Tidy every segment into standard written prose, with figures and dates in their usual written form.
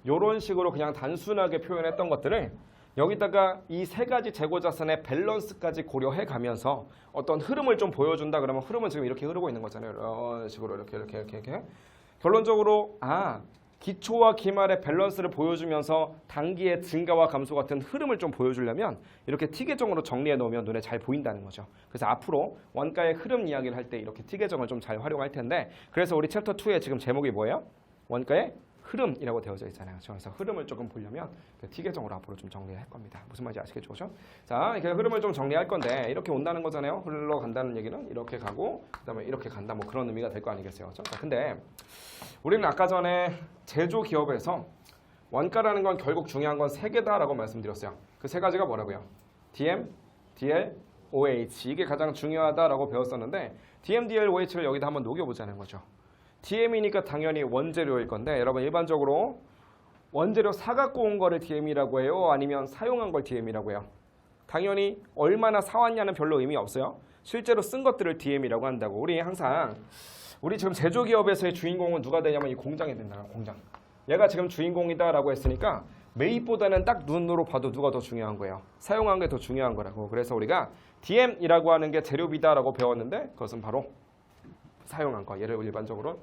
이런 식으로 그냥 단순하게 표현했던 것들을 여기다가 이 세 가지 재고자산의 밸런스까지 고려해 가면서 어떤 흐름을 좀 보여준다 그러면 흐름은 지금 이렇게 흐르고 있는 거잖아요. 이런 식으로 이렇게. 결론적으로 기초와 기말의 밸런스를 보여주면서 단기의 증가와 감소 같은 흐름을 좀 보여주려면 이렇게 T 계정으로 정리해 놓으면 눈에 잘 보인다는 거죠. 그래서 앞으로 원가의 흐름 이야기를 할 때 이렇게 T 계정을 좀 잘 활용할 텐데 그래서 우리 챕터 2의 지금 제목이 뭐예요? 원가의 흐름이라고 되어져 있잖아요. 그래서 흐름을 조금 보려면 T 계정으로 앞으로 좀 정리할 겁니다. 무슨 말인지 아시겠죠? 그죠? 자, 이렇게 흐름을 좀 정리할 건데 이렇게 온다는 거잖아요. 흘러간다는 얘기는 이렇게 가고 그다음에 이렇게 간다 뭐 그런 의미가 될 거 아니겠어요? 그죠? 자, 근데 우리는 아까 전에 제조기업에서 원가라는 건 결국 중요한 건 세 개다라고 말씀드렸어요. 그 세 가지가 뭐라고요? DM, DL, OH 이게 가장 중요하다라고 배웠었는데 DM, DL, OH를 여기다 한번 녹여보자는 거죠. DM이니까 당연히 원재료일 건데 여러분 일반적으로 원재료 사갖고 온 거를 DM이라고 해요? 아니면 사용한 걸 DM이라고 해요? 당연히 얼마나 사왔냐는 별로 의미 없어요. 실제로 쓴 것들을 DM이라고 한다고. 우리 지금 제조기업에서의 주인공은 누가 되냐면 이 공장이 된다. 공장. 얘가 지금 주인공이다라고 했으니까 매입보다는 딱 눈으로 봐도 누가 더 중요한 거예요? 사용한 게 더 중요한 거라고. 그래서 우리가 DM이라고 하는 게 재료비다라고 배웠는데 그것은 바로 사용한 거. 얘를 일반적으로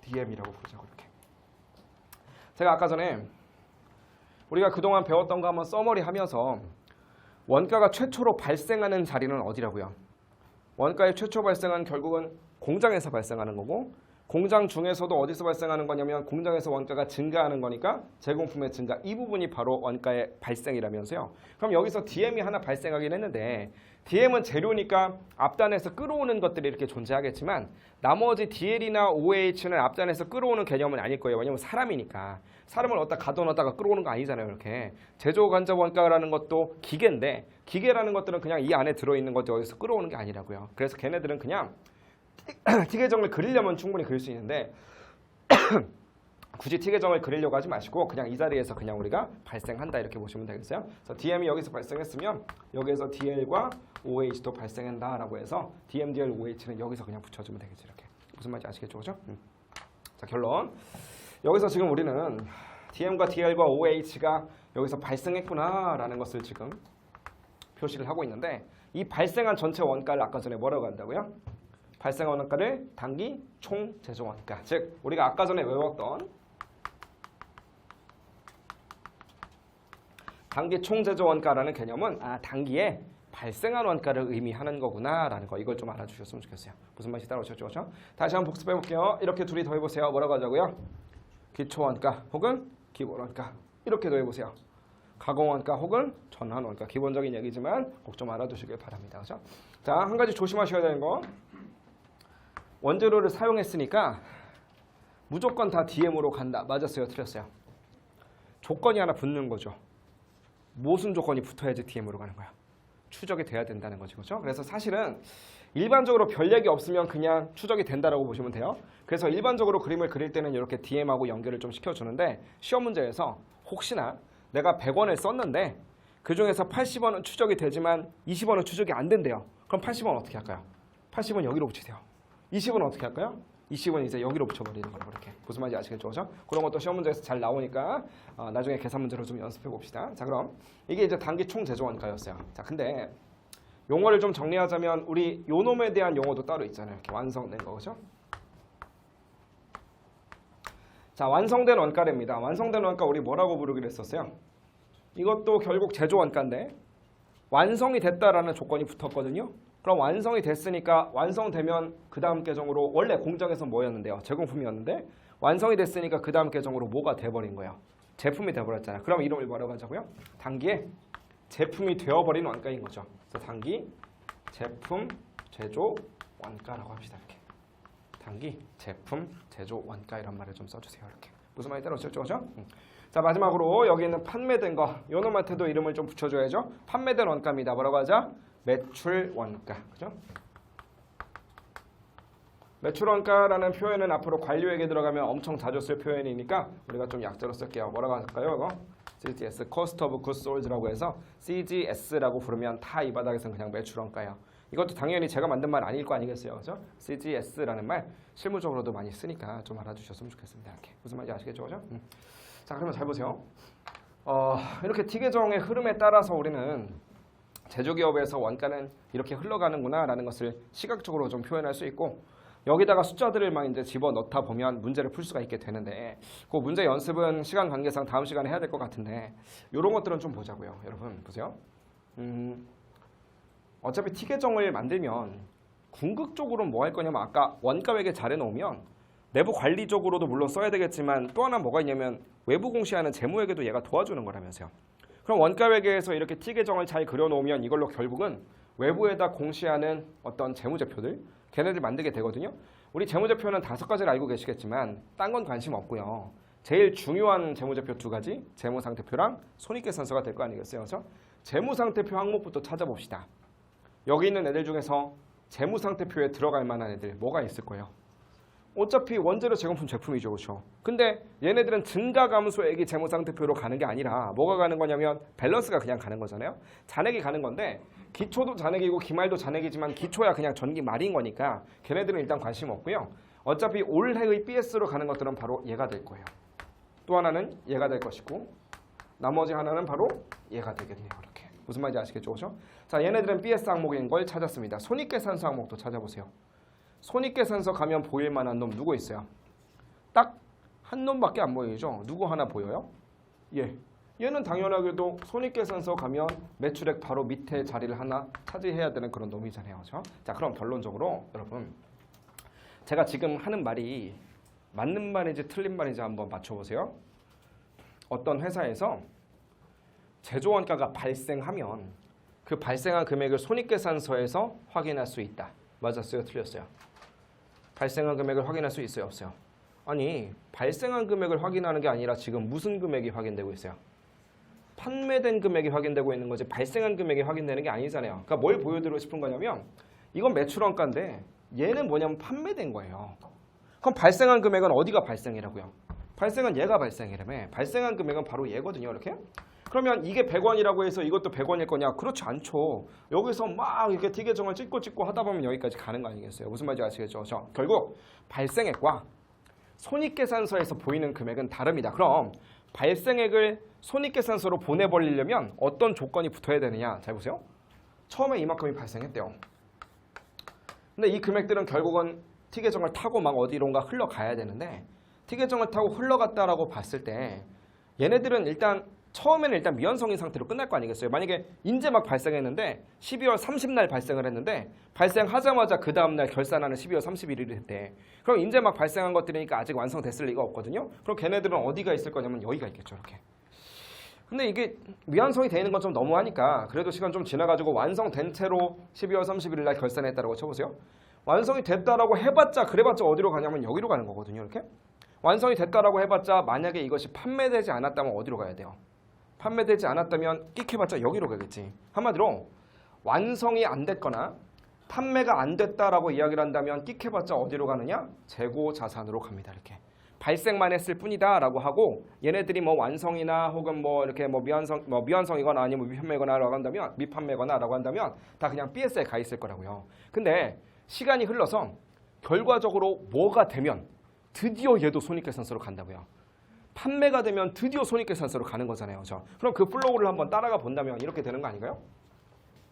DM이라고 부르자고 이렇게. 제가 아까 전에 우리가 그동안 배웠던 거 한번 써머리 하면서 원가가 최초로 발생하는 자리는 어디라고요? 원가의 최초 발생은 결국은 공장에서 발생하는 거고 공장 중에서도 어디서 발생하는 거냐면 공장에서 원가가 증가하는 거니까 제공품의 증가 이 부분이 바로 원가의 발생이라면서요. 그럼 여기서 DM이 하나 발생하긴 했는데 DM은 재료니까 앞단에서 끌어오는 것들이 이렇게 존재하겠지만 나머지 DL이나 OH는 앞단에서 끌어오는 개념은 아닐 거예요. 왜냐면 사람이니까. 사람을 어디다 가둬놨다가 끌어오는 거 아니잖아요. 이렇게. 제조간접 원가라는 것도 기계인데 기계라는 것들은 그냥 이 안에 들어있는 것도 어디서 끌어오는 게 아니라고요. 그래서 걔네들은 그냥 T계정을 그리려면 충분히 그릴 수 있는데 굳이 T계정을 그리려고 하지 마시고 그냥 이 자리에서 그냥 우리가 발생한다 이렇게 보시면 되겠어요. 그래서 DM이 여기서 발생했으면 여기에서 DL과 OH도 발생한다라고 해서 DM, DL, OH는 여기서 그냥 붙여주면 되겠죠. 이렇게. 무슨 말인지 아시겠죠? 그죠? 자, 결론. 여기서 지금 우리는 DM과 DL과 OH가 여기서 발생했구나라는 것을 지금 표시를 하고 있는데 이 발생한 전체 원가를 아까 전에 뭐라고 한다고요? 발생한 원가를 단기 총 제조 원가. 즉 우리가 아까 전에 외웠던 단기 총 제조 원가라는 개념은 단기에 발생한 원가를 의미하는 거구나라는 거. 이걸 좀 알아주셨으면 좋겠어요. 무슨 말인지 따라오셨죠? 그렇죠? 다시 한번 복습해 볼게요. 이렇게 둘이 더해보세요. 뭐라고 하자고요? 기초 원가 혹은 기본 원가. 이렇게 더해보세요. 가공 원가 혹은 전환 원가. 기본적인 얘기지만 꼭 좀 알아두시길 바랍니다. 그렇죠? 자, 한 가지 조심하셔야 되는 거. 원재료를 사용했으니까 무조건 다 DM으로 간다. 맞았어요? 틀렸어요? 조건이 하나 붙는 거죠. 무슨 조건이 붙어야지 DM으로 가는 거야? 추적이 돼야 된다는 거죠. 그렇죠? 그래서 사실은 일반적으로 별 얘기 없으면 그냥 추적이 된다라고 보시면 돼요. 그래서 일반적으로 그림을 그릴 때는 이렇게 DM하고 연결을 좀 시켜주는데 시험 문제에서 혹시나 내가 100원을 썼는데 그중에서 80원은 추적이 되지만 20원은 추적이 안 된대요. 그럼 80원 어떻게 할까요? 80원 여기로 붙이세요. 20은 어떻게 할까요? 20은 이제 여기로 붙여버리는 거라고 이렇게. 무슨 말인지 아시겠죠? 그죠? 그런 것도 시험 문제에서 잘 나오니까 나중에 계산 문제로 좀 연습해 봅시다. 자, 그럼 이게 이제 단기 총 제조 원가였어요. 자, 근데 용어를 좀 정리하자면 우리 요놈에 대한 용어도 따로 있잖아요. 이렇게 완성된 거, 그죠? 자, 완성된 원가랍니다. 완성된 원가 우리 뭐라고 부르기로 했었어요? 이것도 결국 제조 원가인데 완성이 됐다라는 조건이 붙었거든요. 그럼 완성이 됐으니까 완성되면 그 다음 계정으로 원래 공장에서 뭐였는데요? 제공품이었는데 완성이 됐으니까 그 다음 계정으로 뭐가 돼버린 거예요? 제품이 돼버렸잖아요. 그럼 이름을 뭐라고 하자고요? 단기에 제품이 되어버린 원가인 거죠. 그래서 단기 제품 제조 원가라고 합시다. 이렇게. 단기 제품 제조 원가 이런 말을 좀 써주세요. 이렇게. 무슨 말이 따라오셨죠? 그죠? 자, 마지막으로 여기 있는 판매된 거 요놈한테도 이름을 좀 붙여줘야죠. 판매된 원가입니다. 뭐라고 하자? 매출 원가. 그죠? 매출 원가라는 표현은 앞으로 관료에게 들어가면 엄청 자주 쓸 표현이니까 우리가 좀 약자로 쓸게요. 뭐라고 할까요? 이거? CGS, Cost of Goods Sold라고 해서 CGS라고 부르면 다 이 바닥에서는 그냥 매출 원가예요. 이것도 당연히 제가 만든 말 아닐 거 아니겠어요? 그죠? CGS라는 말 실무적으로도 많이 쓰니까 좀 알아주셨으면 좋겠습니다. 이렇게. 무슨 말인지 아시겠죠? 그죠? 자, 그러면 잘 보세요. 이렇게 T계정의 흐름에 따라서 우리는 제조기업에서 원가는 이렇게 흘러가는구나 라는 것을 시각적으로 좀 표현할 수 있고, 여기다가 숫자들을 막 이제 집어넣다 보면 문제를 풀 수가 있게 되는데, 그 문제 연습은 시간 관계상 다음 시간에 해야 될 것 같은데, 이런 것들은 좀 보자고요. 여러분 보세요. 어차피 T계정을 만들면 궁극적으로 뭐 할 거냐면, 아까 원가액에 잘 해놓으면 내부 관리적으로도 물론 써야 되겠지만, 또 하나 뭐가 있냐면 외부 공시하는 재무회계도 얘가 도와주는 거라면서요. 그럼 원가회계에서 이렇게 T계정을 잘 그려놓으면 이걸로 결국은 외부에다 공시하는 어떤 재무제표들, 걔네들 만들게 되거든요. 우리 재무제표는 5가지를 알고 계시겠지만 딴 건 관심 없고요. 제일 중요한 재무제표 2가지, 재무상태표랑 손익계산서가 될 거 아니겠어요. 그래서 재무상태표 항목부터 찾아봅시다. 여기 있는 애들 중에서 재무상태표에 들어갈 만한 애들 뭐가 있을 거예요? 어차피 원재료 재건품 제품이죠. 그렇죠? 근데 얘네들은 증가감소액이 재무상태표로 가는 게 아니라 뭐가 가는 거냐면 밸런스가 그냥 가는 거잖아요. 잔액이 가는 건데, 기초도 잔액이고 기말도 잔액이지만 기초야 그냥 전기 말인 거니까 걔네들은 일단 관심 없고요. 어차피 올해의 BS로 가는 것들은 바로 얘가 될 거예요. 또 하나는 얘가 될 것이고, 나머지 하나는 바로 얘가 되겠네요. 이렇게. 무슨 말인지 아시겠죠? 그렇죠? 자, 얘네들은 BS 항목인 걸 찾았습니다. 손익계산서 항목도 찾아보세요. 손익계산서 가면 보일 만한 놈 누구 있어요? 딱 한 놈밖에 안 보이죠? 누구 하나 보여요? 얘는 당연하게도 손익계산서 가면 매출액 바로 밑에 자리를 하나 차지해야 되는 그런 놈이잖아요. 그렇죠? 자, 그럼 결론적으로 여러분, 제가 지금 하는 말이 맞는 말인지 틀린 말인지 한번 맞춰보세요. 어떤 회사에서 제조원가가 발생하면 그 발생한 금액을 손익계산서에서 확인할 수 있다. 맞았어요? 틀렸어요? 발생한 금액을 확인할 수 있어요? 없어요? 아니, 발생한 금액을 확인하는 게 아니라 지금 무슨 금액이 확인되고 있어요? 판매된 금액이 확인되고 있는 거지 발생한 금액이 확인되는 게 아니잖아요. 그러니까 뭘 보여드리고 싶은 거냐면, 이건 매출원가인데 얘는 뭐냐면 판매된 거예요. 그럼 발생한 금액은 어디가 발생이라고요? 발생은 얘가 발생이라며. 발생한 금액은 바로 얘거든요. 이렇게. 그러면 이게 100원이라고 해서 이것도 100원일 거냐? 그렇지 않죠. 여기서 막 이렇게 T계정을 찍고 하다 보면 여기까지 가는 거 아니겠어요? 무슨 말인지 아시겠죠? 결국 발생액과 손익계산서에서 보이는 금액은 다릅니다. 그럼 발생액을 손익계산서로 보내버리려면 어떤 조건이 붙어야 되느냐? 잘 보세요. 처음에 이만큼이 발생했대요. 근데 이 금액들은 결국은 T계정을 타고 막 어디론가 흘러가야 되는데, T계정을 타고 흘러갔다라고 봤을 때 얘네들은 처음에는 일단 미완성인 상태로 끝날 거 아니겠어요? 만약에 인제 막 발생했는데 12월 30날 발생을 했는데, 발생하자마자 그 다음날 결산하는 12월 31일이 했대. 그럼 인제 막 발생한 것들이니까 아직 완성됐을 리가 없거든요. 그럼 걔네들은 어디가 있을 거냐면 여기가 있겠죠. 이렇게. 근데 이게 미완성이 되는 건 좀 너무하니까 그래도 시간 좀 지나가지고 완성된 채로 12월 31일 날 결산했다라고 쳐보세요. 완성이 됐다라고 해봤자 그래봤자 어디로 가냐면 여기로 가는 거거든요. 이렇게. 완성이 됐다라고 해봤자 만약에 이것이 판매되지 않았다면 어디로 가야 돼요? 판매되지 않았다면 끽해봤자 여기로 가겠지. 한마디로 완성이 안 됐거나 판매가 안 됐다라고 이야기를 한다면 끽해봤자 어디로 가느냐? 재고 자산으로 갑니다. 이렇게. 발생만 했을 뿐이다라고 하고, 얘네들이 뭐 완성이나 혹은 뭐 이렇게 뭐 미완성이거나 아니면 미판매거나라고 한다면 미판매거나라고 한다면 다 그냥 BS에 가 있을 거라고요. 근데 시간이 흘러서 결과적으로 뭐가 되면 드디어 얘도 손익계산서로 간다고요. 판매가 되면 드디어 손익계산서로 가는 거잖아요. 그렇죠? 그럼 그 플로우를 한번 따라가 본다면 이렇게 되는 거 아닌가요?